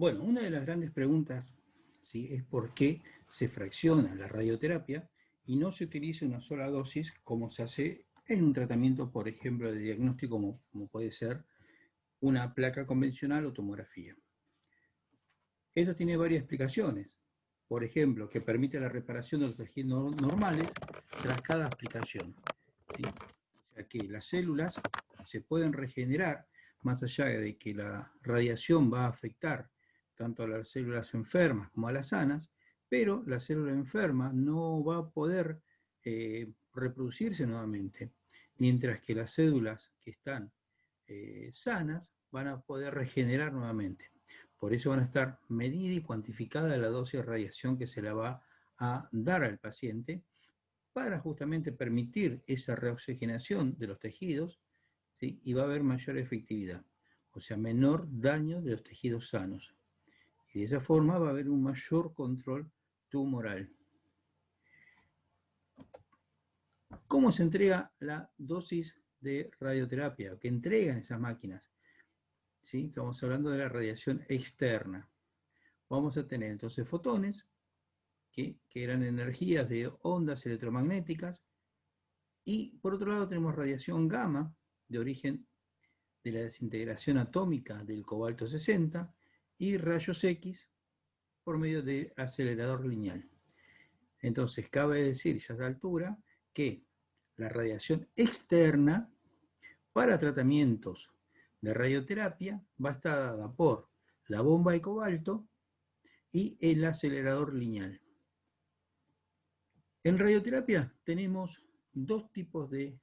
Bueno, una de las grandes preguntas, ¿sí?, es por qué se fracciona la radioterapia y no se utiliza una sola dosis como se hace en un tratamiento, por ejemplo, de diagnóstico como puede ser una placa convencional o tomografía. Esto tiene varias explicaciones. Por ejemplo, que permite la reparación de los tejidos normales tras cada aplicación, ¿sí? O sea que las células se pueden regenerar más allá de que la radiación va a afectar tanto a las células enfermas como a las sanas, pero la célula enferma no va a poder reproducirse nuevamente, mientras que las células que están sanas van a poder regenerar nuevamente. Por eso van a estar medida y cuantificada la dosis de radiación que se la va a dar al paciente para justamente permitir esa reoxigenación de los tejidos, ¿sí? Y va a haber mayor efectividad, o sea, menor daño de los tejidos sanos. Y de esa forma va a haber un mayor control tumoral. ¿Cómo se entrega la dosis de radioterapia que entregan esas máquinas? ¿Sí? Estamos hablando de la radiación externa. Vamos a tener entonces fotones, que eran energías de ondas electromagnéticas, y por otro lado tenemos radiación gamma, de origen de la desintegración atómica del cobalto 60, y rayos X por medio del acelerador lineal. Entonces cabe decir ya a esta altura que la radiación externa para tratamientos de radioterapia va a estar dada por la bomba de cobalto y el acelerador lineal. En radioterapia tenemos dos tipos de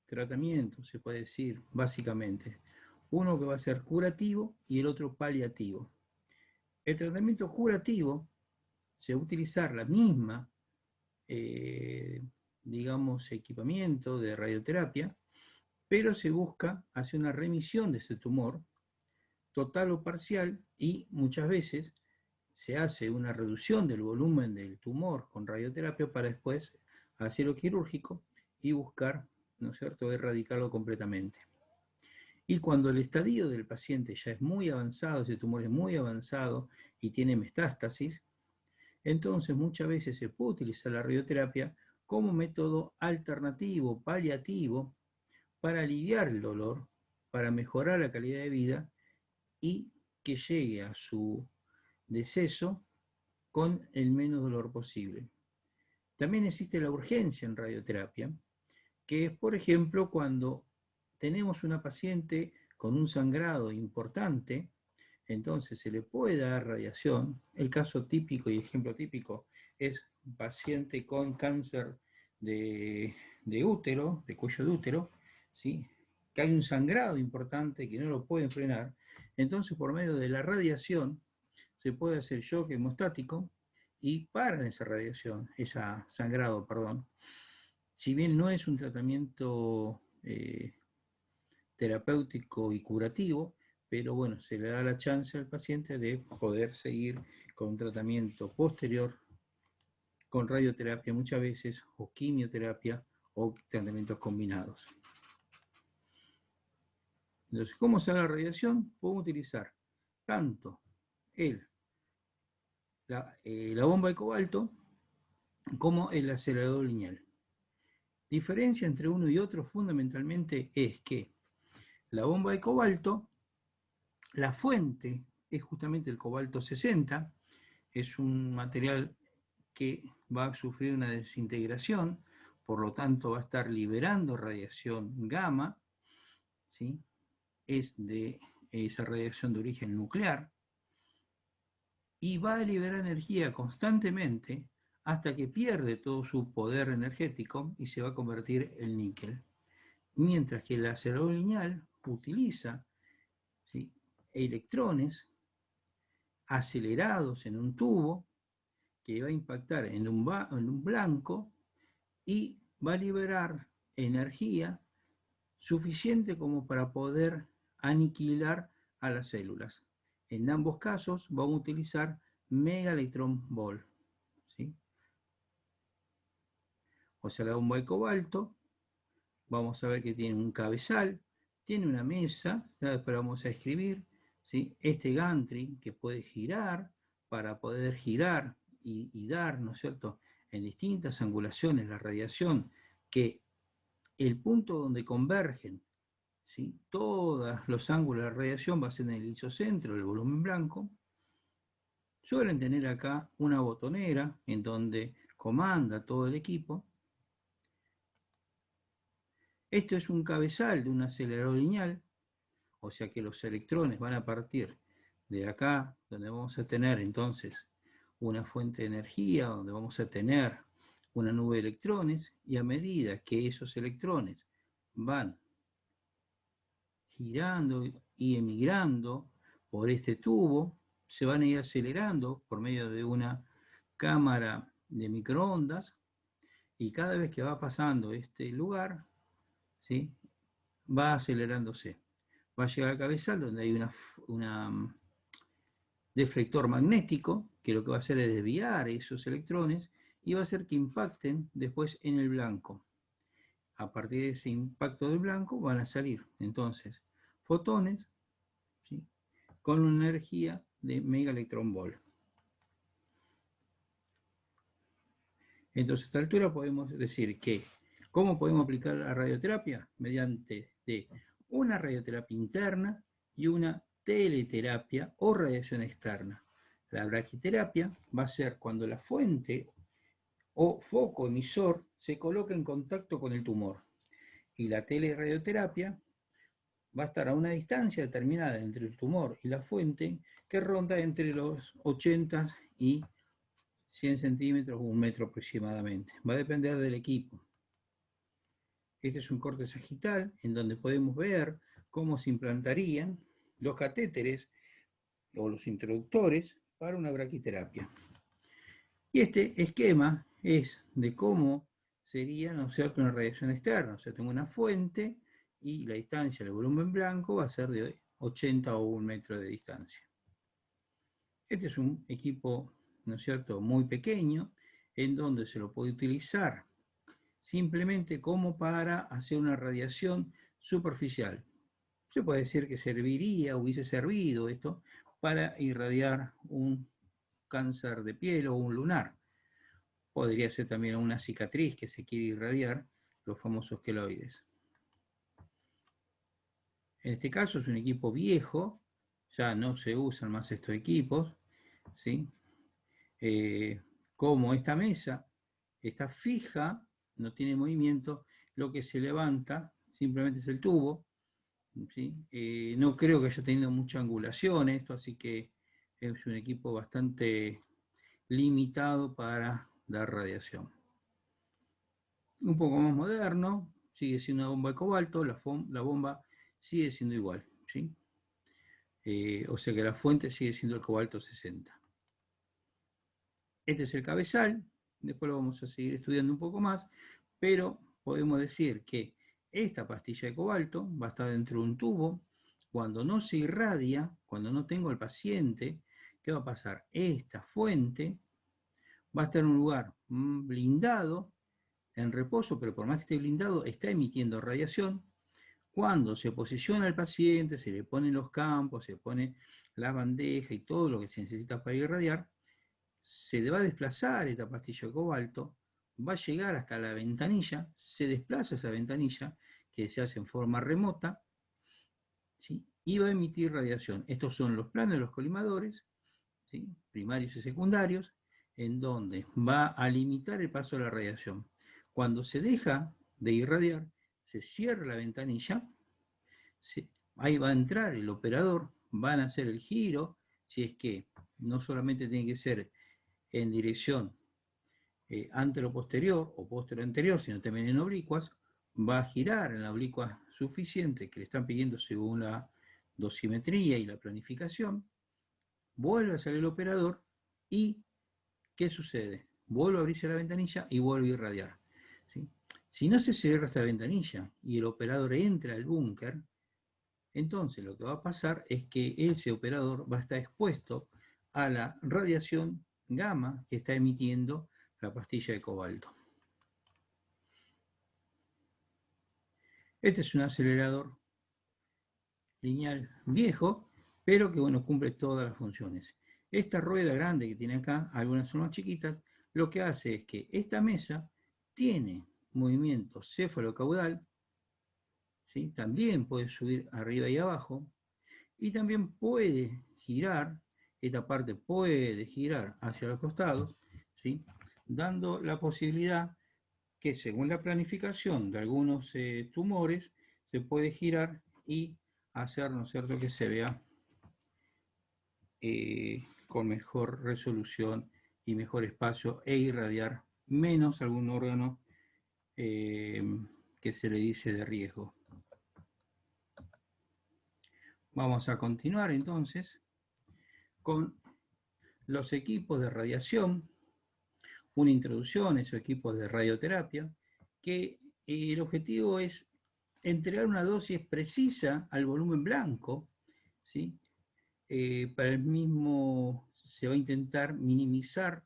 tratamientos, se puede decir, básicamente. Uno que va a ser curativo y el otro paliativo. El tratamiento curativo se va a utilizar la misma, digamos, equipamiento de radioterapia, pero se busca hacer una remisión de ese tumor, total o parcial, y muchas veces se hace una reducción del volumen del tumor con radioterapia para después hacerlo quirúrgico y buscar, ¿no es cierto?, erradicarlo completamente. Y cuando el estadio del paciente ya es muy avanzado, ese tumor es muy avanzado y tiene metástasis, entonces muchas veces se puede utilizar la radioterapia como método alternativo, paliativo, para aliviar el dolor, para mejorar la calidad de vida y que llegue a su deceso con el menos dolor posible. También existe la urgencia en radioterapia, que es, por ejemplo, cuando tenemos una paciente con un sangrado importante, entonces se le puede dar radiación. El caso típico y ejemplo típico es un paciente con cáncer de útero, de cuello de útero, ¿sí?, que hay un sangrado importante que no lo pueden frenar. Entonces, por medio de la radiación, se puede hacer shock hemostático y paran esa radiación, ese sangrado, perdón. Si bien no es un tratamiento terapéutico y curativo, pero bueno, se le da la chance al paciente de poder seguir con un tratamiento posterior con radioterapia muchas veces, o quimioterapia, o tratamientos combinados. Entonces, ¿cómo se da la radiación? Podemos utilizar tanto la bomba de cobalto como el acelerador lineal. Diferencia entre uno y otro fundamentalmente es que la bomba de cobalto, la fuente es justamente el cobalto 60, es un material que va a sufrir una desintegración, por lo tanto va a estar liberando radiación gamma, ¿sí? Es de esa radiación de origen nuclear, y va a liberar energía constantemente hasta que pierde todo su poder energético y se va a convertir en níquel. Mientras que el acelerador lineal utiliza, ¿sí?, electrones acelerados en un tubo que va a impactar en un blanco y va a liberar energía suficiente como para poder aniquilar a las células. En ambos casos vamos a utilizar mega electrón volt, ¿sí? O sea, la bomba de cobalto, vamos a ver que tiene un cabezal, tiene una mesa, ya después vamos a escribir, ¿sí? Este gantry que puede girar para poder girar y dar, ¿no es cierto?, en distintas angulaciones la radiación, que el punto donde convergen, ¿sí?, todos los ángulos de radiación va a ser en el isocentro, el volumen blanco. Suelen tener acá una botonera en donde comanda todo el equipo. Esto es un cabezal de un acelerador lineal, o sea que los electrones van a partir de acá, donde vamos a tener entonces una fuente de energía, donde vamos a tener una nube de electrones, y a medida que esos electrones van girando y emigrando por este tubo, se van a ir acelerando por medio de una cámara de microondas, y cada vez que va pasando este lugar, ¿sí?, va acelerándose. Va a llegar al cabezal donde hay una deflector magnético, que lo que va a hacer es desviar esos electrones y va a hacer que impacten después en el blanco. A partir de ese impacto del blanco van a salir entonces fotones, ¿sí?, con una energía de megaelectronvolt. Entonces a esta altura podemos decir que ¿cómo podemos aplicar la radioterapia? Mediante de una radioterapia interna y una teleterapia o radiación externa. La braquiterapia va a ser cuando la fuente o foco emisor se coloca en contacto con el tumor. Y la telerradioterapia va a estar a una distancia determinada entre el tumor y la fuente que ronda entre los 80 y 100 centímetros o 1 metro aproximadamente. Va a depender del equipo. Este es un corte sagital en donde podemos ver cómo se implantarían los catéteres o los introductores para una braquiterapia. Y este esquema es de cómo sería, ¿no es cierto?, una radiación externa. O sea, tengo una fuente y la distancia del volumen blanco va a ser de 80 o 1 metro de distancia. Este es un equipo, ¿no es cierto?, muy pequeño, en donde se lo puede utilizar simplemente como para hacer una radiación superficial. Se puede decir que serviría, hubiese servido esto, para irradiar un cáncer de piel o un lunar. Podría ser también una cicatriz que se quiere irradiar, los famosos queloides. En este caso es un equipo viejo, ya no se usan más estos equipos, ¿sí? Como esta mesa está fija, no tiene movimiento, lo que se levanta simplemente es el tubo, ¿sí? No creo que haya tenido mucha angulación esto, así que es un equipo bastante limitado para dar radiación. Un poco más moderno, sigue siendo una bomba de cobalto, la bomba sigue siendo igual, ¿sí? O sea que la fuente sigue siendo el cobalto 60. Este es el cabezal, después lo vamos a seguir estudiando un poco más, pero podemos decir que esta pastilla de cobalto va a estar dentro de un tubo. Cuando no se irradia, cuando no tengo al paciente, ¿qué va a pasar? Esta fuente va a estar en un lugar blindado, en reposo, pero por más que esté blindado, está emitiendo radiación. Cuando se posiciona el paciente, se le ponen los campos, se pone la bandeja y todo lo que se necesita para irradiar, se va a desplazar esta pastilla de cobalto, va a llegar hasta la ventanilla, se desplaza esa ventanilla, que se hace en forma remota, ¿sí?, y va a emitir radiación. Estos son los planos de los colimadores, ¿sí?, primarios y secundarios, en donde va a limitar el paso de la radiación. Cuando se deja de irradiar, se cierra la ventanilla, ahí va a entrar el operador, van a hacer el giro, si es que no solamente tiene que ser en dirección antero-posterior o posterior-anterior, sino también en oblicuas, va a girar en la oblicua suficiente que le están pidiendo según la dosimetría y la planificación, vuelve a salir el operador y ¿qué sucede? Vuelve a abrirse la ventanilla y vuelve a irradiar, ¿sí? Si no se cierra esta ventanilla y el operador entra al búnker, entonces lo que va a pasar es que ese operador va a estar expuesto a la radiación gamma que está emitiendo la pastilla de cobalto. Este es un acelerador lineal viejo, pero que, bueno, cumple todas las funciones. Esta rueda grande que tiene acá, algunas son más chiquitas, lo que hace es que esta mesa tiene movimiento céfalo-caudal, ¿sí? También puede subir arriba y abajo, y también puede girar, esta parte puede girar hacia los costados, ¿sí? Dando la posibilidad que según la planificación de algunos tumores, se puede girar y hacer, ¿no es cierto?, que se vea con mejor resolución y mejor espacio e irradiar menos algún órgano que se le dice de riesgo. Vamos a continuar entonces con los equipos de radiación, una introducción a esos equipos de radioterapia, que el objetivo es entregar una dosis precisa al volumen blanco, ¿sí? Para el mismo se va a intentar minimizar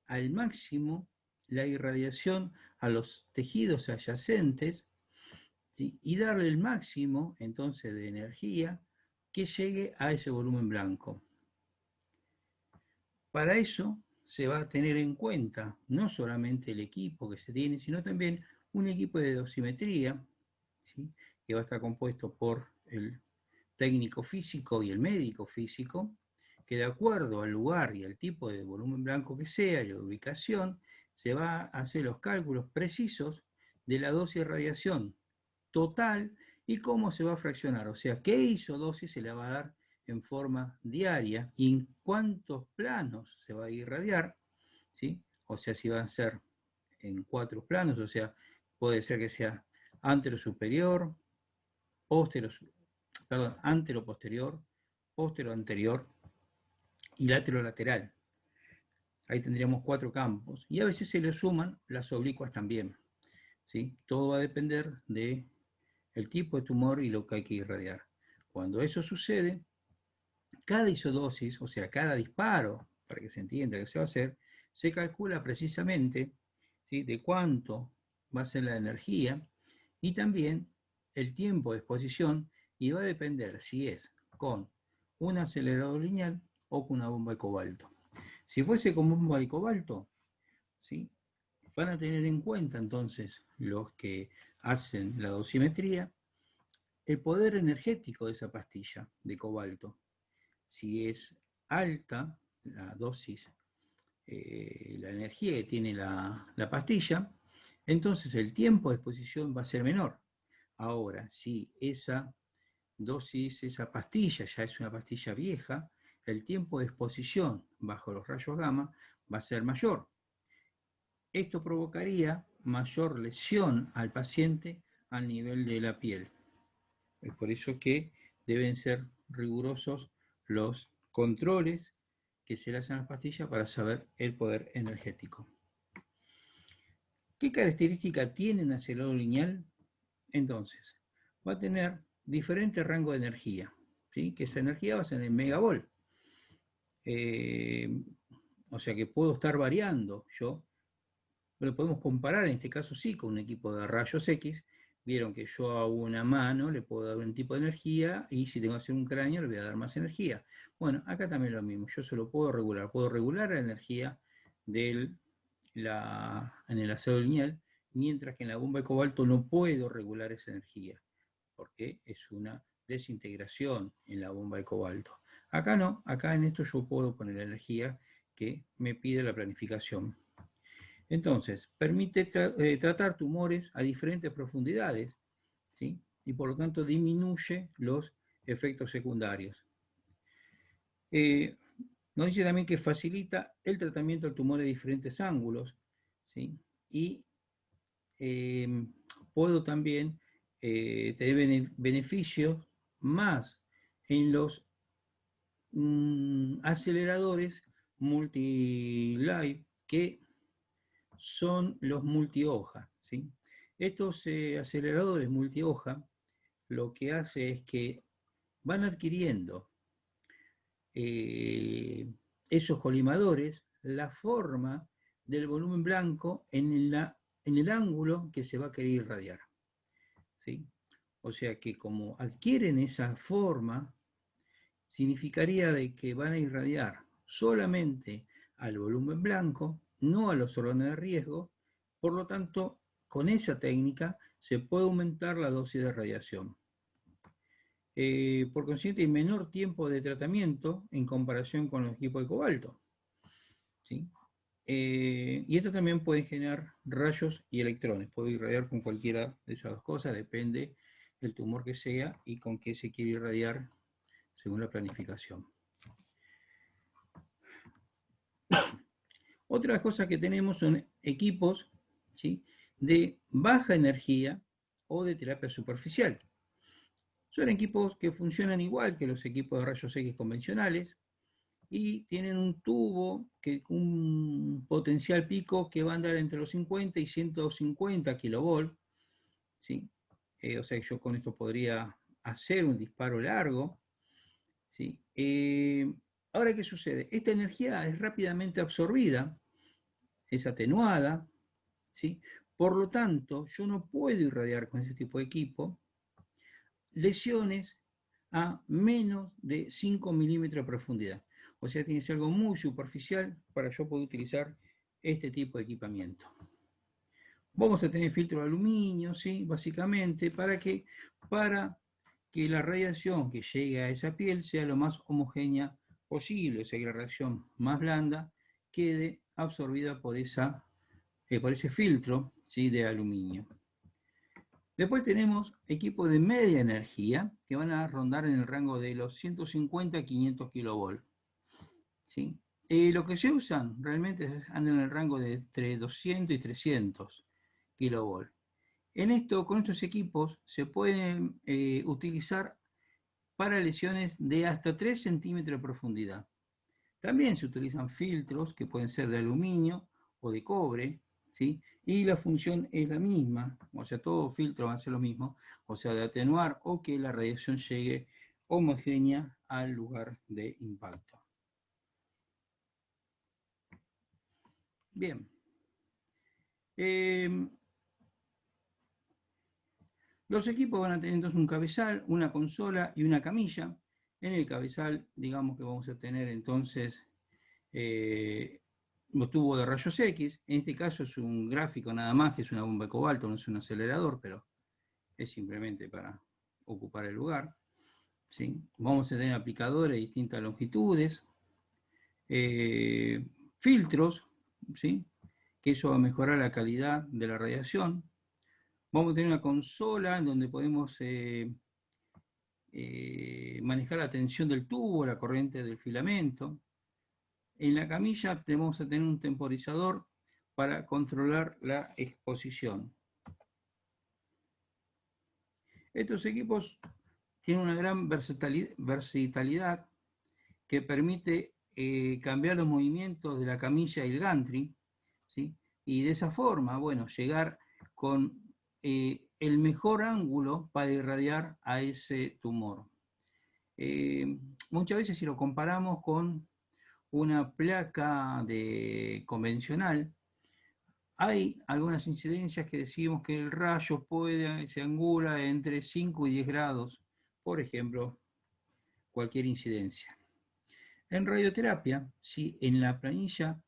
al máximo la irradiación a los tejidos adyacentes, ¿sí? Y darle el máximo entonces de energía que llegue a ese volumen blanco. Para eso se va a tener en cuenta no solamente el equipo que se tiene, sino también un equipo de dosimetría, ¿sí? Que va a estar compuesto por el técnico físico y el médico físico, que de acuerdo al lugar y al tipo de volumen blanco que sea y la ubicación, se va a hacer los cálculos precisos de la dosis de radiación total y cómo se va a fraccionar, o sea, qué isodosis se le va a dar en forma diaria y en cuántos planos se va a irradiar, ¿sí? O sea, si va a ser en 4 planos, o sea, puede ser que sea antero superior, antero posterior, postero anterior y látero lateral. Ahí tendríamos 4 campos. Y a veces se le suman las oblicuas también, ¿sí? Todo va a depender del tipo de tumor y lo que hay que irradiar. Cuando eso sucede, cada isodosis, o sea, cada disparo, para que se entienda qué se va a hacer, se calcula precisamente, ¿sí?, de cuánto va a ser la energía y también el tiempo de exposición, y va a depender si es con un acelerador lineal o con una bomba de cobalto. Si fuese con bomba de cobalto, ¿sí?, van a tener en cuenta entonces los que hacen la dosimetría el poder energético de esa pastilla de cobalto. Si es alta la dosis, la energía que tiene la pastilla, entonces el tiempo de exposición va a ser menor. Ahora, si esa dosis, esa pastilla ya es una pastilla vieja, el tiempo de exposición bajo los rayos gamma va a ser mayor. Esto provocaría mayor lesión al paciente al nivel de la piel. Es por eso que deben ser rigurosos los controles que se le hacen a las pastillas para saber el poder energético. ¿Qué característica tiene un acelerador lineal? Entonces, va a tener diferentes rangos de energía, ¿sí? Que esa energía va a ser en megavolt. O sea que puedo estar variando yo. Lo podemos comparar en este caso sí con un equipo de rayos X. Vieron que yo a una mano le puedo dar un tipo de energía y si tengo que hacer un cráneo le voy a dar más energía. Bueno, acá también lo mismo, yo se lo puedo regular la energía en el acero lineal, mientras que en la bomba de cobalto no puedo regular esa energía, porque es una desintegración en la bomba de cobalto. Acá no, acá en esto yo puedo poner la energía que me pide la planificación. Entonces, permite tratar tumores a diferentes profundidades, ¿sí? Y por lo tanto disminuye los efectos secundarios. Nos dice también que facilita el tratamiento del tumor de diferentes ángulos, ¿sí? Y puedo también tener beneficios más en los aceleradores multi-live que son los multihoja, ¿sí? Estos aceleradores multihoja lo que hace es que van adquiriendo esos colimadores la forma del volumen blanco en el ángulo que se va a querer irradiar, ¿sí? O sea que como adquieren esa forma, significaría de que van a irradiar solamente al volumen blanco, no a los órganos de riesgo. Por lo tanto, con esa técnica se puede aumentar la dosis de radiación. Por consiguiente, hay menor tiempo de tratamiento en comparación con los equipos de cobalto, ¿sí? Y esto también puede generar rayos y electrones. Puede irradiar con cualquiera de esas dos cosas, depende del tumor que sea y con qué se quiere irradiar según la planificación. Otras cosas que tenemos son equipos, ¿sí?, de baja energía o de terapia superficial. Son equipos que funcionan igual que los equipos de rayos X convencionales y tienen un tubo, un potencial pico que va a andar entre los 50 y 150 kilovolts, ¿sí? O sea, yo con esto podría hacer un disparo largo, ¿sí? Ahora, ¿qué sucede? Esta energía es rápidamente absorbida, es atenuada, ¿sí? Por lo tanto, yo no puedo irradiar con ese tipo de equipo lesiones a menos de 5 milímetros de profundidad. O sea, tiene que ser algo muy superficial para yo poder utilizar este tipo de equipamiento. Vamos a tener filtro de aluminio, ¿sí?, básicamente, para que la radiación que llegue a esa piel sea lo más homogénea posible, o sea, que la radiación más blanda quede absorbida por ese filtro, ¿sí?, de aluminio. Después tenemos equipos de media energía que van a rondar en el rango de los 150 a 500 kilovolts, ¿sí? Lo que se usan realmente andan en el rango de entre 200 y 300 kilovolts. Con estos equipos se pueden utilizar para lesiones de hasta 3 centímetros de profundidad. También se utilizan filtros que pueden ser de aluminio o de cobre, ¿sí? Y la función es la misma, o sea, todo filtro va a ser lo mismo, o sea, de atenuar o que la radiación llegue homogénea al lugar de impacto. Bien. Los equipos van a tener entonces un cabezal, una consola y una camilla. En el cabezal, digamos que vamos a tener entonces los tubos de rayos X. En este caso es un gráfico nada más, que es una bomba de cobalto, no es un acelerador, pero es simplemente para ocupar el lugar, ¿sí? Vamos a tener aplicadores de distintas longitudes, filtros, ¿sí?, que eso va a mejorar la calidad de la radiación. Vamos a tener una consola en donde podemos manejar la tensión del tubo, la corriente del filamento. En la camilla vamos a tener un temporizador para controlar la exposición. Estos equipos tienen una gran versatilidad que permite cambiar los movimientos de la camilla y el gantry, ¿sí? Y de esa forma, bueno, llegar con el mejor ángulo para irradiar a ese tumor. Muchas veces si lo comparamos con una placa convencional, hay algunas incidencias que decimos que el rayo se angula entre 5 y 10 grados, por ejemplo, cualquier incidencia. En radioterapia, si en la planilla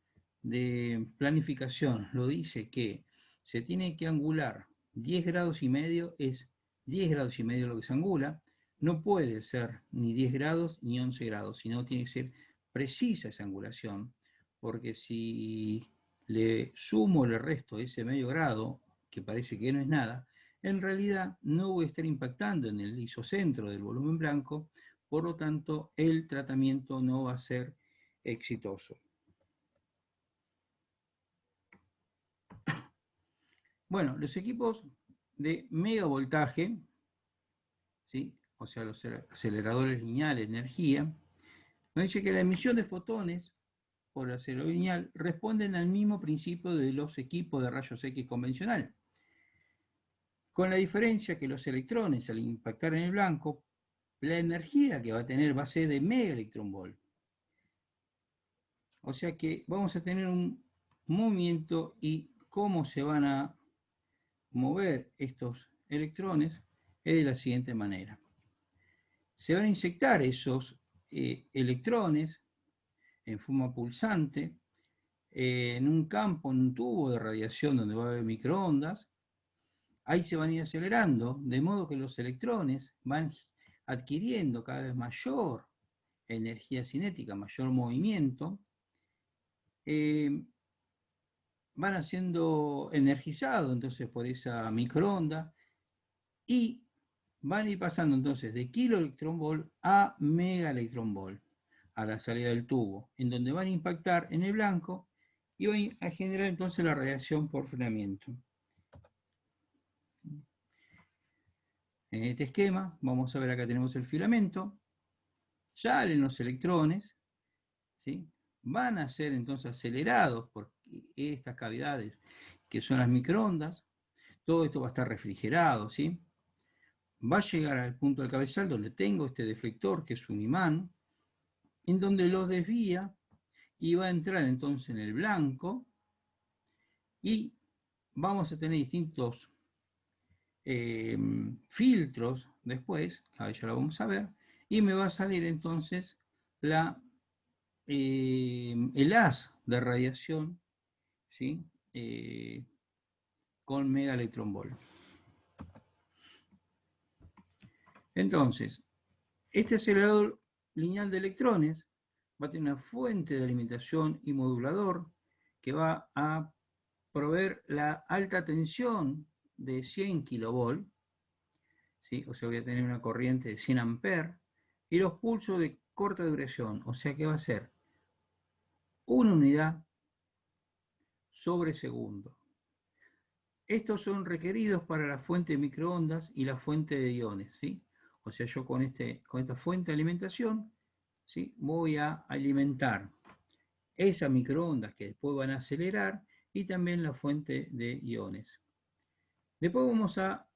de planificación lo dice que se tiene que angular 10 grados y medio, es 10 grados y medio lo que se angula, no puede ser ni 10 grados ni 11 grados, sino tiene que ser precisa esa angulación, porque si le sumo el resto de ese medio grado, que parece que no es nada, en realidad no voy a estar impactando en el isocentro del volumen blanco, por lo tanto el tratamiento no va a ser exitoso. Bueno, los equipos de megavoltaje, ¿sí?, o sea, los aceleradores lineales de energía, nos dice que la emisión de fotones por acelerador lineal responden al mismo principio de los equipos de rayos X convencional, con la diferencia que los electrones, al impactar en el blanco, la energía que va a tener va a ser de megaelectronvolt. O sea que vamos a tener un movimiento, y cómo se van a mover estos electrones es de la siguiente manera. Se van a inyectar esos electrones en forma pulsante en un campo, en un tubo de radiación donde va a haber microondas. Ahí se van a ir acelerando, de modo que los electrones van adquiriendo cada vez mayor energía cinética, mayor movimiento, van siendo energizados entonces por esa microonda y van a ir pasando entonces de kiloelectronvolt a megaelectronvolt a la salida del tubo, en donde van a impactar en el blanco y van a generar entonces la radiación por frenamiento. En este esquema, vamos a ver acá tenemos el filamento, salen los electrones, ¿sí? Van a ser entonces acelerados por estas cavidades que son las microondas. Todo esto va a estar refrigerado, ¿sí? Va a llegar al punto del cabezal donde tengo este deflector, que es un imán, en donde lo desvía y va a entrar entonces en el blanco y vamos a tener distintos filtros después, ya lo vamos a ver, y me va a salir entonces el haz de radiación, ¿sí? Con megaelectronvolt. Entonces, este acelerador lineal de electrones va a tener una fuente de alimentación y modulador que va a proveer la alta tensión de 100 kilovolt, ¿sí? O sea, voy a tener una corriente de 100 amperes, y los pulsos de corta duración, o sea que va a ser una unidad sobre segundo. Estos son requeridos para la fuente de microondas y la fuente de iones, ¿sí? O sea, yo con esta fuente de alimentación, ¿sí? Voy a alimentar esas microondas que después van a acelerar y también la fuente de iones. Después vamos a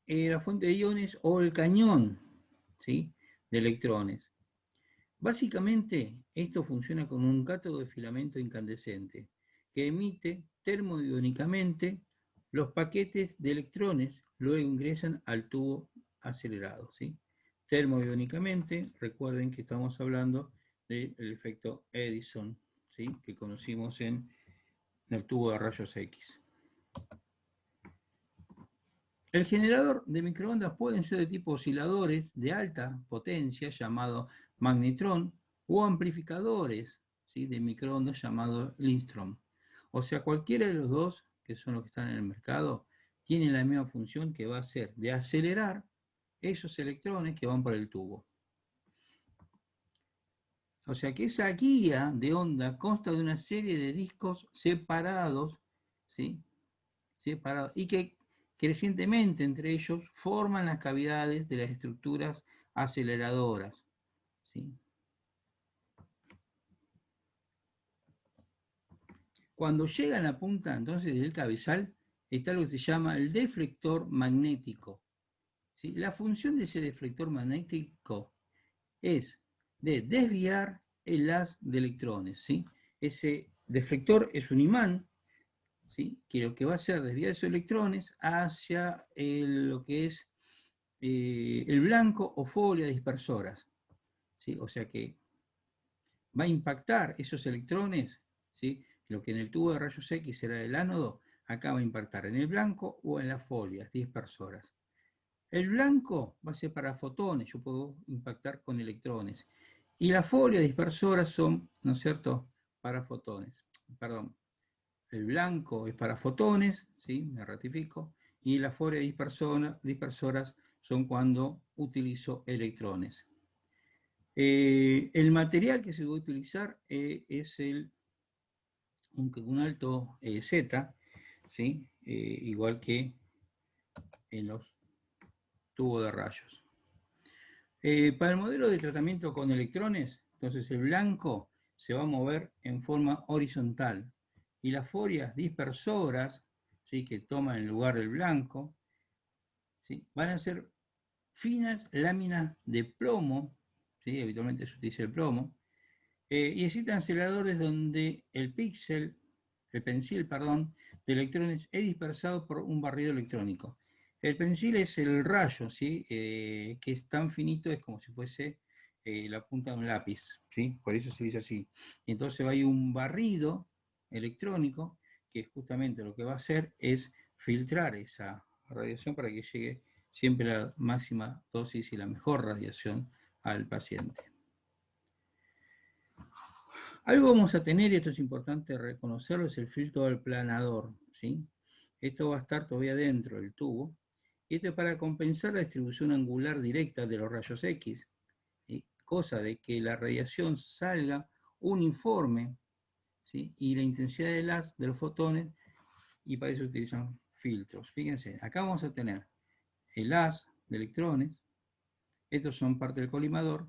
la fuente de iones o el cañón, ¿sí? De electrones. Básicamente, esto funciona con un cátodo de filamento incandescente que emite termodinámicamente los paquetes de electrones, luego ingresan al tubo acelerado, ¿sí? Termodinámicamente, recuerden que estamos hablando del efecto Edison, ¿sí? Que conocimos en el tubo de rayos X. El generador de microondas pueden ser de tipo osciladores de alta potencia, llamado magnetrón, o amplificadores, ¿sí? De microondas, llamado Lindström. O sea, cualquiera de los dos, que son los que están en el mercado, tienen la misma función, que va a ser de acelerar esos electrones que van por el tubo. O sea que esa guía de onda consta de una serie de discos separados, ¿sí? Separados, y que crecientemente entre ellos forman las cavidades de las estructuras aceleradoras, ¿sí? Cuando llega a la punta entonces del cabezal está lo que se llama el deflector magnético, ¿sí? La función de ese deflector magnético es de desviar el haz de electrones, ¿sí? Ese deflector es un imán, ¿sí? Que lo que va a hacer es desviar esos electrones hacia lo que es el blanco o folia dispersoras, ¿sí? O sea que va a impactar esos electrones, ¿sí? Lo que en el tubo de rayos X será el ánodo, acá va a impactar en el blanco o en las folias dispersoras. El blanco va a ser para fotones, yo puedo impactar con electrones. Y las folias dispersoras son, ¿no es cierto?, para fotones. Perdón, el blanco es para fotones, ¿sí? Me ratifico. Y las folias dispersoras son cuando utilizo electrones. El material que se va a utilizar es un alto Z, ¿sí? Igual que en los tubos de rayos. Para el modelo de tratamiento con electrones, entonces el blanco se va a mover en forma horizontal y las folias dispersoras, ¿sí? Que toman el lugar del blanco, ¿sí? Van a ser finas láminas de plomo, ¿sí? Habitualmente se utiliza el plomo, y existen aceleradores donde el pensil, de electrones es dispersado por un barrido electrónico. El pensil es el rayo, ¿sí? Que es tan finito, es como si fuese la punta de un lápiz, ¿sí? Por eso se dice así. Entonces hay un barrido electrónico que justamente lo que va a hacer es filtrar esa radiación para que llegue siempre la máxima dosis y la mejor radiación al paciente. Algo vamos a tener, y esto es importante reconocerlo, es el filtro aplanador, ¿sí? Esto va a estar todavía dentro del tubo, y esto es para compensar la distribución angular directa de los rayos X, ¿sí? Cosa de que la radiación salga uniforme, ¿sí? Y la intensidad de los fotones, y para eso utilizan filtros. Fíjense, acá vamos a tener el haz de electrones, estos son parte del colimador,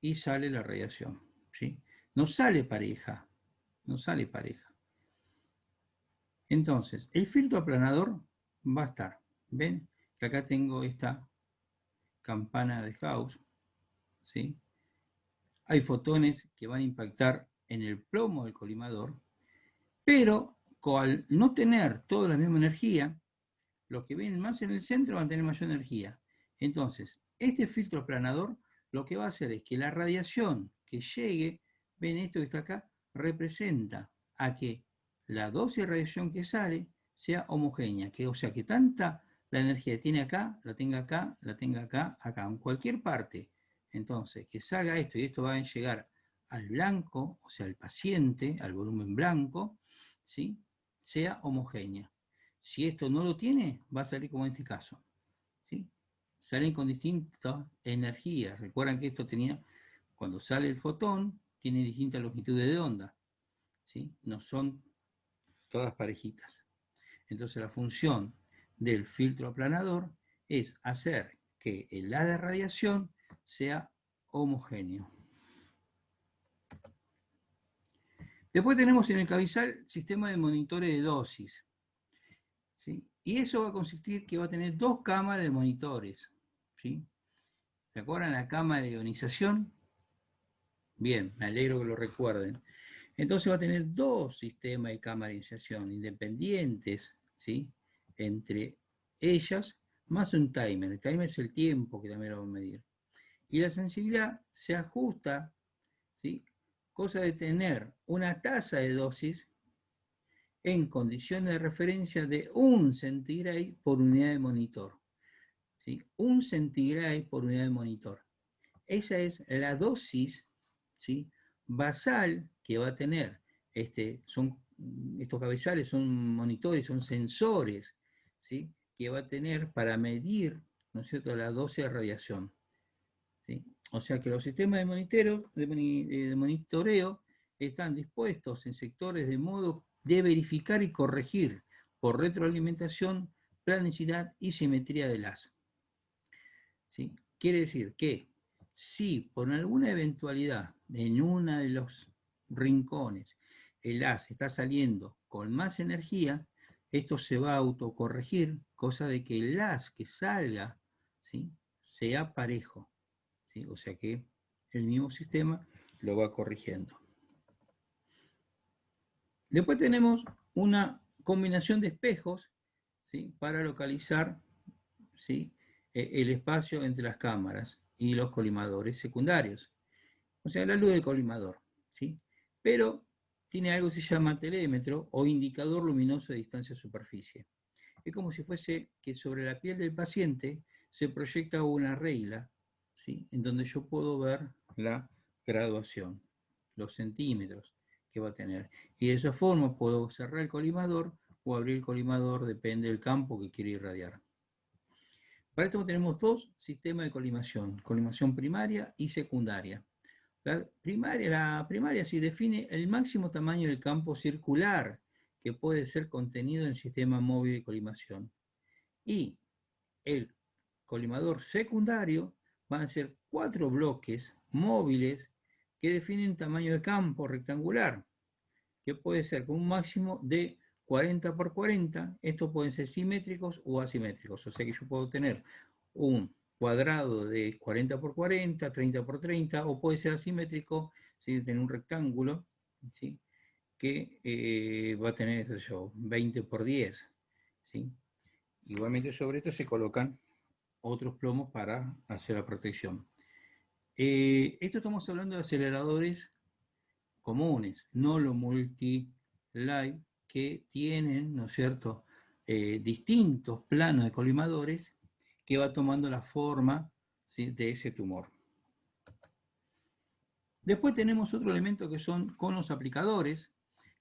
y sale la radiación, ¿sí? No sale pareja, no sale pareja. Entonces, el filtro aplanador va a estar, ¿ven? Que acá tengo esta campana de Gauss, ¿sí? Hay fotones que van a impactar en el plomo del colimador, pero al no tener toda la misma energía, los que vienen más en el centro van a tener mayor energía. Entonces, este filtro aplanador lo que va a hacer es que la radiación que llegue, ven esto que está acá, representa a que la dosis de radiación que sale sea homogénea, o sea, que tanta la energía que tiene acá, la tenga acá, la tenga acá, acá, en cualquier parte. Entonces, que salga esto y esto va a llegar al blanco, o sea, al paciente, al volumen blanco, ¿sí? Sea homogénea. Si esto no lo tiene, va a salir como en este caso, ¿sí? Salen con distintas energías. Recuerdan que esto tenía, cuando sale el fotón, tiene distintas longitudes de onda, ¿sí? No son todas parejitas. Entonces la función del filtro aplanador es hacer que el haz de radiación sea homogéneo. Después tenemos en el cabezal sistema de monitores de dosis, ¿sí? Y eso va a consistir que va a tener dos cámaras de monitores, ¿sí? ¿Se acuerdan la cámara de ionización? Bien, me alegro que lo recuerden. Entonces va a tener dos sistemas de cámara de ionización independientes, ¿sí? Entre ellas, más un timer. El timer es el tiempo que también lo vamos a medir. Y la sensibilidad se ajusta, ¿sí? Cosa de tener una tasa de dosis en condiciones de referencia de 1 centigrade por unidad de monitor, ¿sí? 1 centigrade por unidad de monitor. Esa es la dosis, ¿sí? Basal que va a tener. Estos cabezales son monitores, son sensores, ¿sí? Que va a tener para medir, ¿no es cierto?, la dosis de radiación, ¿sí? O sea que los sistemas de monitoreo están dispuestos en sectores de modo de verificar y corregir por retroalimentación, planicidad y simetría del haz, ¿sí? Quiere decir que si por alguna eventualidad en uno de los rincones el haz está saliendo con más energía, esto se va a autocorregir, cosa de que el haz que salga, ¿sí?, sea parejo, ¿sí? O sea que el mismo sistema lo va corrigiendo. Después tenemos una combinación de espejos, ¿sí?, para localizar, ¿sí?, el espacio entre las cámaras y los colimadores secundarios. O sea, la luz del colimador, ¿sí? Pero tiene algo que se llama telémetro o indicador luminoso de distancia-superficie. Es como si fuese que sobre la piel del paciente se proyecta una regla, ¿sí?, en donde yo puedo ver la graduación, los centímetros que va a tener. Y de esa forma puedo cerrar el colimador o abrir el colimador, depende del campo que quiero irradiar. Para esto tenemos dos sistemas de colimación primaria y secundaria. La primaria sí define el máximo tamaño del campo circular que puede ser contenido en el sistema móvil de colimación. Y el colimador secundario van a ser 4 bloques móviles que definen tamaño de campo rectangular, que puede ser con un máximo de 40 por 40. Estos pueden ser simétricos o asimétricos, o sea que yo puedo tener un cuadrado de 40 por 40, 30 por 30, o puede ser asimétrico, ¿sí?, tener un rectángulo, ¿sí?, que va a tener, no sé yo, 20 por 10, ¿sí? Igualmente sobre esto se colocan otros plomos para hacer la protección. Esto estamos hablando de aceleradores comunes, no los multi-live, que tienen, ¿no es cierto?, distintos planos de colimadores que va tomando la forma, ¿sí?, de ese tumor. Después tenemos otro elemento que son conos aplicadores,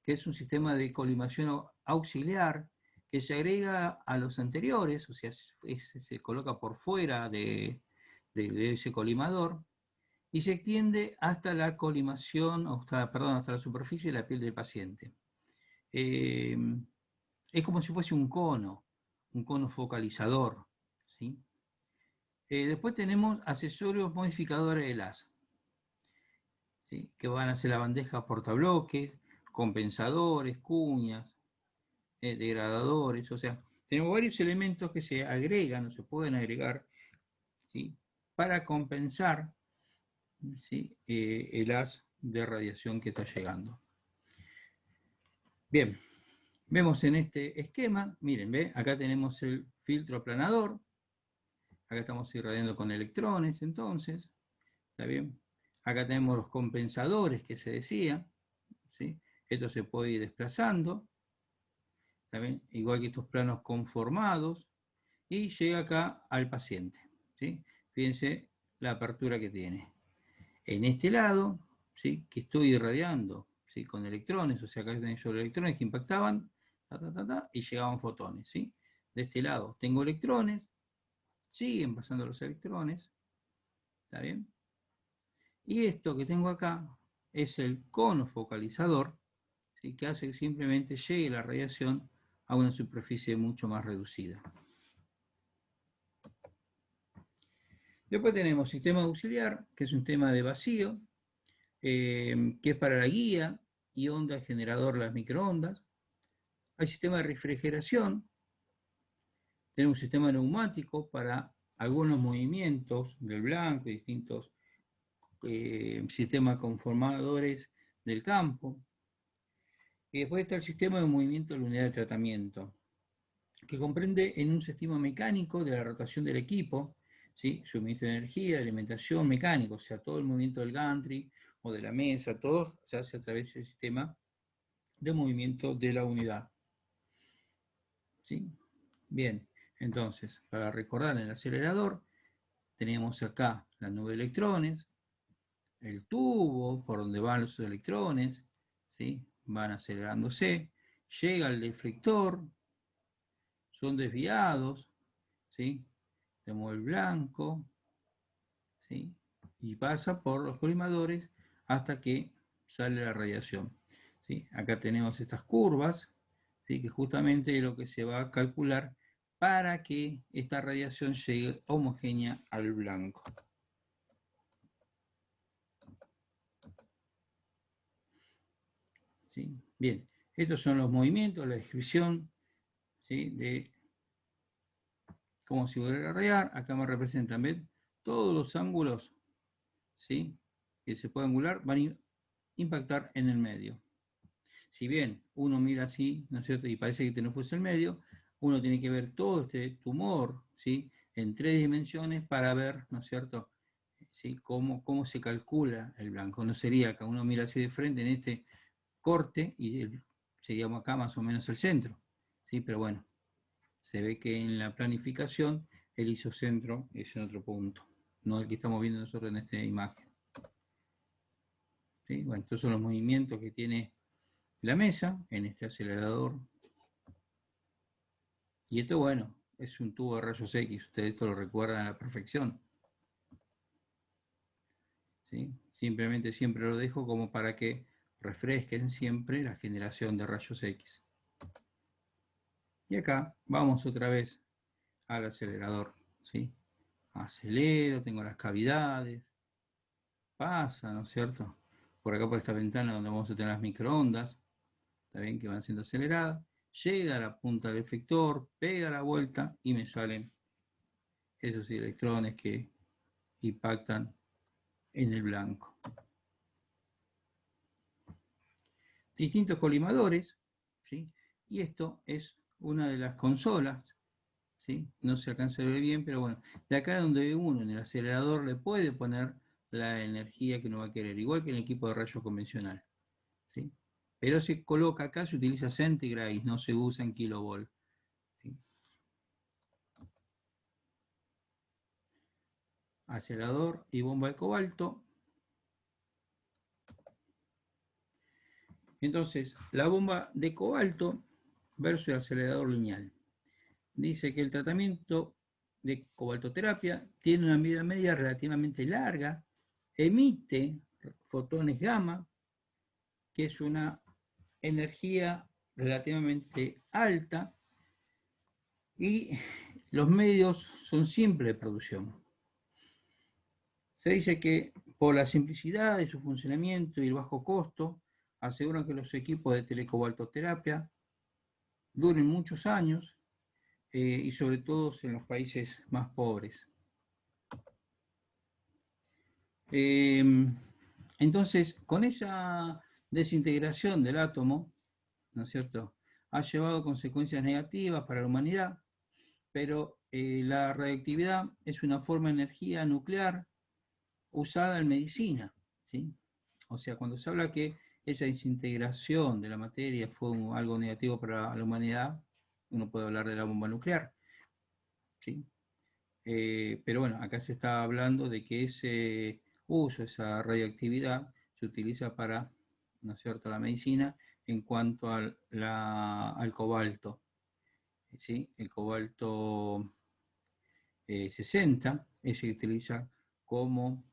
que es un sistema de colimación auxiliar que se agrega a los anteriores, o sea, se coloca por fuera de ese colimador y se extiende hasta la colimación, hasta la superficie de la piel del paciente. Es como si fuese un cono focalizador, ¿sí? Después tenemos accesorios modificadores de láser, ¿sí?, que van a ser la bandeja portabloques, compensadores, cuñas, degradadores, o sea, tenemos varios elementos que se agregan o se pueden agregar, ¿sí?, para compensar, ¿sí?, el haz de radiación que está llegando. Bien, vemos en este esquema, miren, ¿ve? Acá tenemos el filtro aplanador, acá estamos irradiando con electrones, entonces, ¿está bien? Acá tenemos los compensadores que se decía, ¿sí? Esto se puede ir desplazando, ¿está bien? Igual que estos planos conformados, y llega acá al paciente, ¿sí? Fíjense la apertura que tiene. En este lado, ¿sí?, que estoy irradiando, ¿sí?, con electrones, o sea, acá tengo yo electrones que impactaban, y llegaban fotones, ¿sí? De este lado tengo electrones, siguen pasando los electrones, ¿está bien? Y esto que tengo acá es el cono focalizador, ¿sí?, que hace que simplemente llegue la radiación a una superficie mucho más reducida. Después tenemos sistema auxiliar, que es un sistema de vacío, que es para la guía y onda generador las microondas. Hay sistema de refrigeración, tenemos un sistema neumático para algunos movimientos del blanco y distintos sistemas conformadores del campo. Y después está el sistema de movimiento de la unidad de tratamiento, que comprende en un sistema mecánico de la rotación del equipo, ¿sí?, suministro de energía, de alimentación, mecánico, o sea, todo el movimiento del gantry o de la mesa, todo se hace a través del sistema de movimiento de la unidad. ¿Sí? Bien, entonces, para recordar, en el acelerador tenemos acá la nube de electrones, el tubo por donde van los electrones, ¿sí?, van acelerándose, llega el deflector, son desviados, ¿sí?, tenemos el blanco, ¿sí?, y pasa por los colimadores hasta que sale la radiación, ¿sí? Acá tenemos estas curvas, ¿sí?, que justamente es lo que se va a calcular para que esta radiación llegue homogénea al blanco. ¿Sí? Bien, estos son los movimientos, la descripción, ¿sí?, de cómo se vuelve a radiar. Acá me representan, ¿ven?, todos los ángulos, ¿sí?, que se pueden angular van a impactar en el medio. Si bien uno mira así, ¿no es cierto?, y parece que no fuese el medio, uno tiene que ver todo este tumor, ¿sí?, en 3 dimensiones para ver, ¿no es cierto?, ¿sí?, cómo se calcula el blanco. No sería que uno mira así de frente en este corte y seríamos acá más o menos el centro, ¿sí? Pero bueno, se ve que en la planificación el isocentro es en otro punto, no el que estamos viendo nosotros en esta imagen. ¿Sí? Bueno, estos son los movimientos que tiene la mesa en este acelerador. Y esto, bueno, es un tubo de rayos X, ustedes esto lo recuerdan a la perfección. ¿Sí? Simplemente siempre lo dejo como para que refresquen siempre la generación de rayos X. Y acá vamos otra vez al acelerador, ¿sí? Acelero, tengo las cavidades, pasa, ¿no es cierto?, por acá por esta ventana donde vamos a tener las microondas, ¿está bien?, que van siendo aceleradas, llega a la punta del efector, pega la vuelta y me salen esos electrones que impactan en el blanco. Distintos colimadores, ¿sí?, y esto es una de las consolas, ¿sí?, no se alcanza a ver bien, pero bueno, de acá donde uno en el acelerador le puede poner la energía que uno va a querer, igual que en el equipo de rayos convencional, ¿sí? Pero se coloca acá, se utiliza centigrade, no se usa en kilovolt, ¿sí? Acelerador y bomba de cobalto. Entonces, la bomba de cobalto versus el acelerador lineal. Dice que el tratamiento de cobaltoterapia tiene una vida media relativamente larga, emite fotones gamma, que es una energía relativamente alta, y los medios son simples de producción. Se dice que por la simplicidad de su funcionamiento y el bajo costo, aseguran que los equipos de telecobaltoterapia duren muchos años, y sobre todo en los países más pobres. Entonces, con esa desintegración del átomo, ¿no es cierto?, ha llevado consecuencias negativas para la humanidad, pero la radioactividad es una forma de energía nuclear usada en medicina, ¿sí? O sea, cuando se habla que esa desintegración de la materia fue algo negativo para la humanidad, uno puede hablar de la bomba nuclear, ¿sí? Pero bueno, acá se está hablando de que ese uso, esa radioactividad, se utiliza para, ¿no es cierto?, la medicina en cuanto al cobalto, ¿sí? El cobalto 60 se utiliza como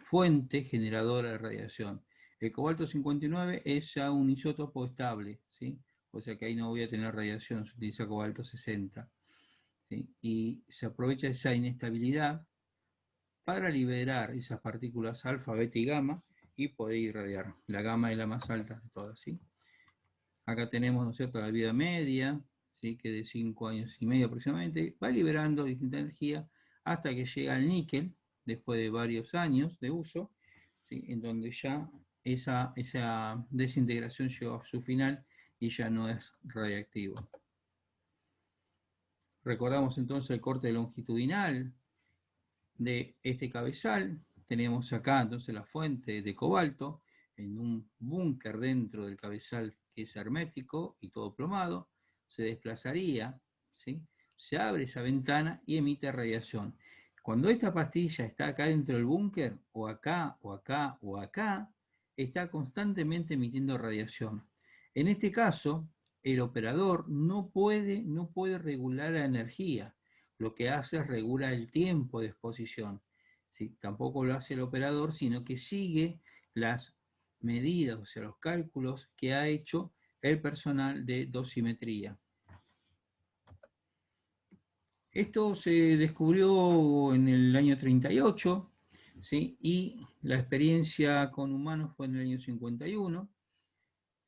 fuente generadora de radiación. El cobalto 59 es ya un isótopo estable, ¿sí? O sea que ahí no voy a tener radiación, se utiliza cobalto 60. ¿Sí? Y se aprovecha esa inestabilidad para liberar esas partículas alfa, beta y gamma y poder irradiar. La gamma es la más alta de todas, ¿sí? Acá tenemos, ¿no es cierto?, la vida media, ¿sí?, que de 5 años y medio aproximadamente, va liberando distinta energía hasta que llega al níquel, después de varios años de uso, ¿sí?, en donde ya esa desintegración llegó a su final y ya no es radiactivo. Recordamos entonces el corte longitudinal de este cabezal. Tenemos acá entonces la fuente de cobalto en un búnker dentro del cabezal que es hermético y todo plomado. Se desplazaría, ¿sí?, se abre esa ventana y emite radiación. Cuando esta pastilla está acá dentro del búnker, o acá, o acá, o acá, está constantemente emitiendo radiación. En este caso, el operador no puede regular la energía. Lo que hace es regular el tiempo de exposición. ¿Sí? Tampoco lo hace el operador, sino que sigue las medidas, o sea, los cálculos que ha hecho el personal de dosimetría. Esto se descubrió en el año 38, ¿sí?, y la experiencia con humanos fue en el año 51,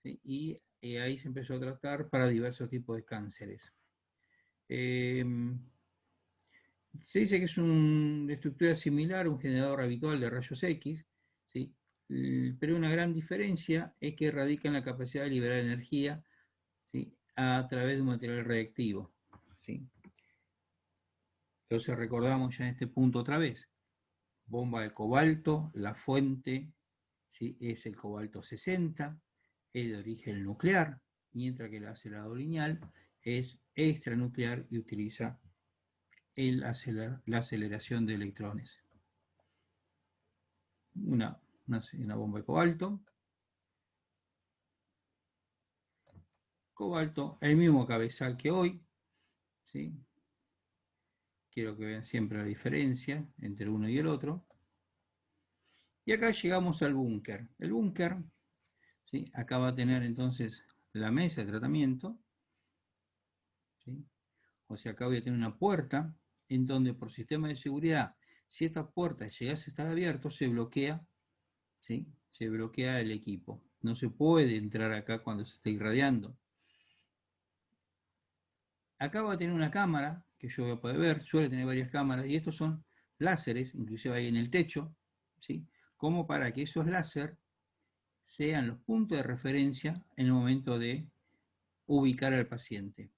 ¿sí?, y ahí se empezó a tratar para diversos tipos de cánceres. Se dice que es una estructura similar a un generador habitual de rayos X, ¿sí?, pero una gran diferencia es que radica en la capacidad de liberar energía, ¿sí?, a través de un material reactivo, ¿sí? Entonces recordamos ya en este punto otra vez, bomba de cobalto, la fuente, ¿sí?, es el cobalto 60, es de origen nuclear, mientras que el acelerador lineal es extranuclear y utiliza la aceleración de electrones. Una bomba de cobalto. Cobalto, el mismo cabezal que hoy, ¿sí? Quiero que vean siempre la diferencia entre uno y el otro. Y acá llegamos al búnker. El búnker, ¿sí?, acá va a tener entonces la mesa de tratamiento, ¿sí? O sea, acá voy a tener una puerta en donde por sistema de seguridad, si esta puerta llegase a estar abierta, se bloquea, ¿sí?, se bloquea el equipo. No se puede entrar acá cuando se está irradiando. Acá va a tener una cámara que yo voy a poder ver, suele tener varias cámaras, y estos son láseres, inclusive ahí en el techo, ¿sí?, como para que esos láseres sean los puntos de referencia en el momento de ubicar al paciente.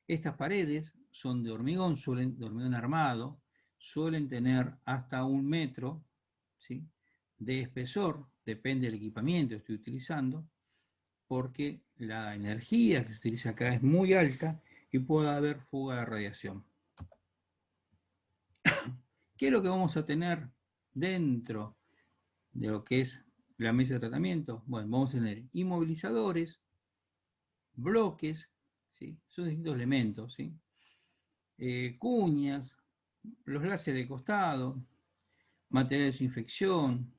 Estas paredes son de hormigón, de hormigón armado, suelen tener hasta 1 metro, ¿sí?, de espesor, depende del equipamiento que estoy utilizando, porque la energía que se utiliza acá es muy alta y puede haber fuga de radiación. ¿Qué es lo que vamos a tener dentro de lo que es la mesa de tratamiento? Bueno, vamos a tener inmovilizadores, bloques, ¿sí?, son distintos elementos, ¿sí?, cuñas, los láseres de costado, material de desinfección,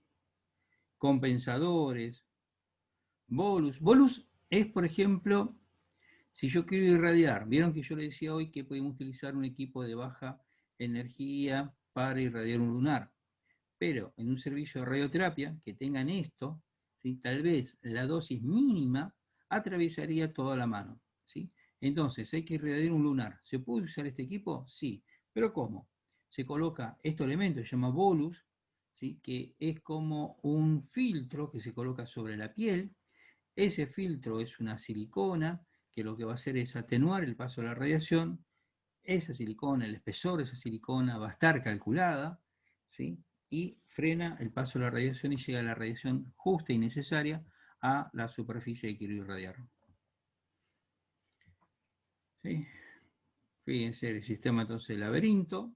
compensadores, bolus. Bolus es, por ejemplo, si yo quiero irradiar, vieron que yo les decía hoy que podemos utilizar un equipo de baja energía para irradiar un lunar, pero en un servicio de radioterapia que tengan esto, ¿sí?, tal vez la dosis mínima atravesaría toda la mano, ¿sí? Entonces hay que irradiar un lunar. ¿Se puede usar este equipo? Sí, pero ¿cómo? Se coloca este elemento, se llama bolus, ¿sí?, que es como un filtro que se coloca sobre la piel. Ese filtro es una silicona que lo que va a hacer es atenuar el paso de la radiación. Esa silicona, el espesor de esa silicona va a estar calculada, ¿sí?, y frena el paso de la radiación y llega a la radiación justa y necesaria a la superficie que quiero irradiar. ¿Sí? Fíjense el sistema entonces laberinto,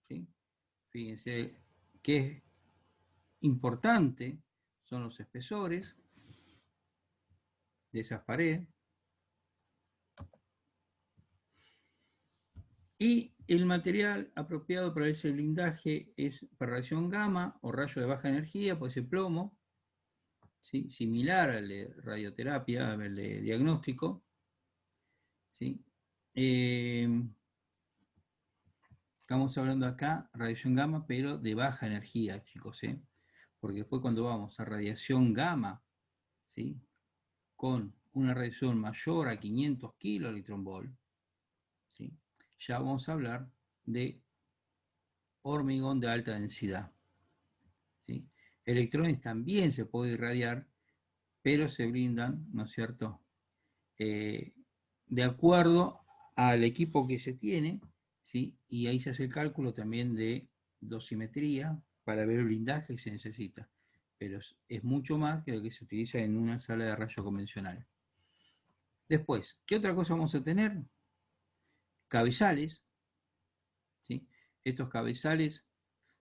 ¿sí? Fíjense que es importante son los espesores de esas paredes. Y el material apropiado para ese blindaje es para radiación gamma o rayo de baja energía, puede ser plomo, ¿sí?, similar al de radioterapia, al de diagnóstico, ¿sí? Estamos hablando acá radiación gamma, pero de baja energía, chicos, ¿eh? Porque después cuando vamos a radiación gamma, ¿sí?, con una radiación mayor a 500 kiloelectronvolt, ¿sí?, ya vamos a hablar de hormigón de alta densidad, ¿sí? Electrones también se puede irradiar, pero se brindan, ¿no es cierto?, de acuerdo al equipo que se tiene, ¿sí?, y ahí se hace el cálculo también de dosimetría para ver el blindaje que se necesita, pero es mucho más que lo que se utiliza en una sala de rayo convencional. Después, ¿qué otra cosa vamos a tener? Cabezales, ¿sí? Estos cabezales,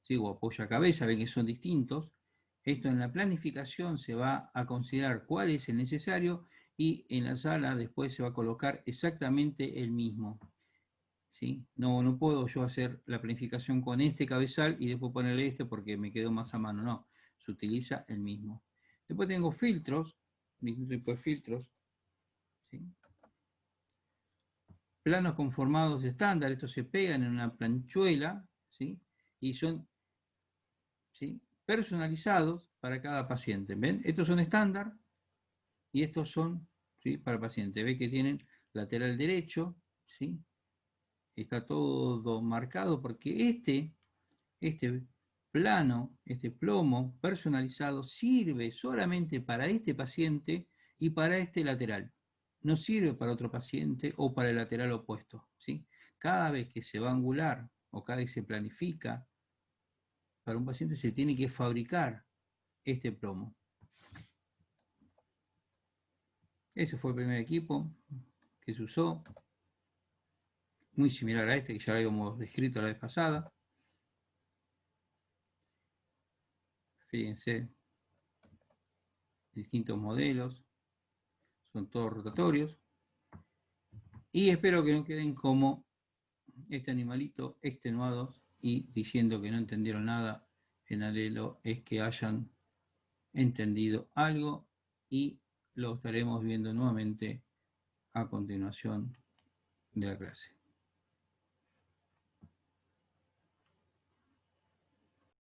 ¿sí?, o apoya cabeza, ven que son distintos. Esto en la planificación se va a considerar cuál es el necesario y en la sala después se va a colocar exactamente el mismo, ¿sí? No puedo yo hacer la planificación con este cabezal y después ponerle este porque me quedó más a mano, no, se utiliza el mismo. Después tengo filtros, distintos tipos de filtros, ¿sí?, planos conformados estándar, estos se pegan en una planchuela, ¿sí?, y son, ¿sí?, personalizados para cada paciente. ¿Ven? Estos son estándar y estos son, ¿sí?, para el paciente. Ve que tienen lateral derecho, ¿sí?, está todo marcado porque este plano, este plomo personalizado sirve solamente para este paciente y para este lateral. No sirve para otro paciente o para el lateral opuesto, ¿sí? Cada vez que se va a angular o cada vez que se planifica para un paciente se tiene que fabricar este plomo. Ese fue el primer equipo que se usó, muy similar a este que ya lo habíamos descrito la vez pasada. Fíjense, distintos modelos, son todos rotatorios. Y espero que no queden como este animalito extenuado y diciendo que no entendieron nada. En alelo es que hayan entendido algo y lo estaremos viendo nuevamente a continuación de la clase.